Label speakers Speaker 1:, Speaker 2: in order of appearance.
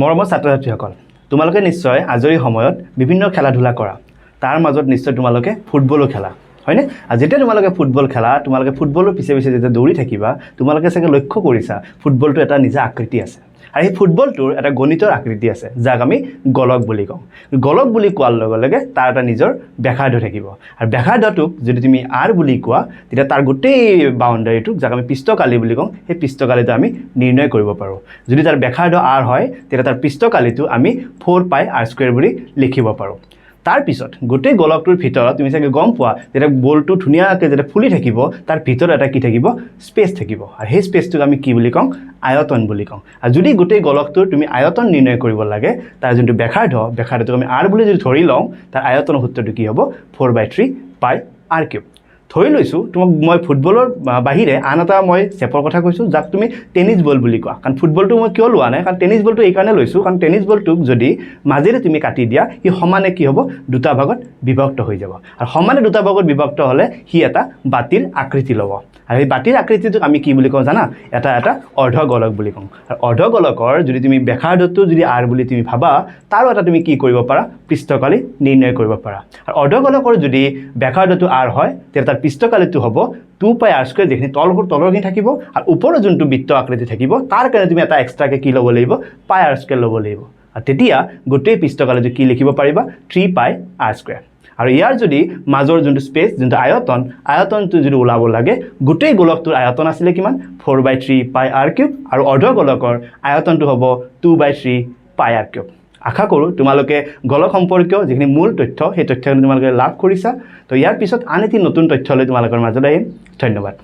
Speaker 1: মৰমৰ ছাত্ৰ-ছাত্ৰীসকল, তোমালোকে নিশ্চয় আজৰি সময়ত বিভিন্ন খেলা-ধূলা কৰা। তাৰ মাজত নিশ্চয় তোমালোকে ফুটবলো খেলা, হয়নে? আৰু যেতিয়া তোমালোকে ফুটবল খেলা, তোমালোকে ফুটবলৰ পিছে পিছে যেতিয়া দৌৰি থাকিবা, তোমালোকে চাগে লক্ষ্য কৰিছা ফুটবলটো এটা নিজা আকৃতি আছে। আৰু এই ফুটবলটোৰ এটা গণিতৰ আকৃতি আছে, যাক আমি গোলক বুলি কওঁ। গোলক বুলি কোৱাৰ লগে লগে তাৰ এটা নিজৰ ব্যাসাৰ্ধ থাকিব। আৰু ব্যাসাৰ্ধটোক যদি তুমি আৰ বুলি কোৱা, তেতিয়া তাৰ গোটেই বাউণ্ডাৰীটোক, যাক আমি পৃষ্ঠকালি বুলি কওঁ, সেই পৃষ্ঠকালিটো আমি নিৰ্ণয় কৰিব পাৰোঁ। যদি তাৰ ব্যাসাৰ্ধ আৰ হয়, তেতিয়া তাৰ পৃষ্ঠকালিটো আমি 4πr² বুলি লিখিব পাৰোঁ। তাৰপিছত গোটেই গোলকটোৰ ভিতৰত তুমি চাগে গম পোৱা, যেতিয়া বলটো ধুনীয়াকৈ যেতিয়া ফুলি থাকিব, তাৰ ভিতৰত এটা কি থাকিব? স্পেচ থাকিব। আৰু সেই স্পেচটোক আমি কি বুলি কওঁ? আয়তন বুলি কওঁ। আৰু যদি গোটেই গোলকটোৰ তুমি আয়তন নিৰ্ণয় কৰিব লাগে, তাৰ যোনটো ব্যাসাৰ্ধটোক আমি আৰ বুলি যদি ধৰি লওঁ, তাৰ আয়তনৰ সূত্ৰটো কি হ'ব? 4/3πr³। ধৰি লৈছোঁ তোমাক মই ফুটবলৰ বাহিৰে আন এটা মই চেপৰ কথা কৈছোঁ, যাক তুমি টেনিছ বল বুলি কোৱা। কাৰণ ফুটবলটো মই কিয় লোৱা নাই, কাৰণ টেনিছ বলটো এইকাৰণে লৈছোঁ, কাৰণ টেনিছ বলটোক যদি মাজেৰে তুমি কাটি দিয়া, সি সমানে কি হ'ব? দুটা ভাগত বিভক্ত হৈ যাব। আৰু সমানে দুটা ভাগত বিভক্ত হ'লে সি এটা বাতিৰ আকৃতি ল'ব। আৰু এই বাতিৰ আকৃতিটোক আমি কি বুলি কওঁ জানা? এটা অৰ্ধগোলক বুলি কওঁ। আৰু অৰ্ধগোলকৰ যদি তুমি ব্যাসাৰ্ধটো যদি আৰ বুলি তুমি ভাবা, তাৰো এটা তুমি কি কৰিব পাৰা? পৃষ্ঠকালি নিৰ্ণয় কৰিব পাৰা। আৰু অৰ্ধগোলকৰ যদি ব্যাসাৰ্ধটো আৰ হয়, তেতিয়া তাৰ পৃষ্ঠকালিটো হ'ব 2πr², যিখিনি তলৰখিনি থাকিব, আৰু ওপৰৰ যোনটো বৃত্ত আকৃতি থাকিব, তাৰ কাৰণে তুমি এটা এক্সট্ৰাকৈ কি ল'ব লাগিব? πr² ল'ব লাগিব। আৰু তেতিয়া গোটেই পৃষ্ঠকালিটো কি লিখিব পাৰিবা? 3πr²। আৰু ইয়াৰ যদি মাজৰ যোনটো স্পেচ, যোনটো আয়তনটো যদি ওলাব লাগে, গোটেই গোলকটোৰ আয়তন আছিলে কিমান? 4/3πr³, আৰু অৰ্ধগোলকৰ আয়তনটো হ'ব 2/3πr³। আশা কৰোঁ তোমালোকে গোলক সম্পৰ্কীয় যিখিনি মূল তথ্য, সেই তথ্যখিনি তোমালোকে লাভ কৰিছা। তো ইয়াৰ পিছত আন এটি নতুন তথ্য লৈ তোমালোকৰ মাজলৈ আহিম। ধন্যবাদ।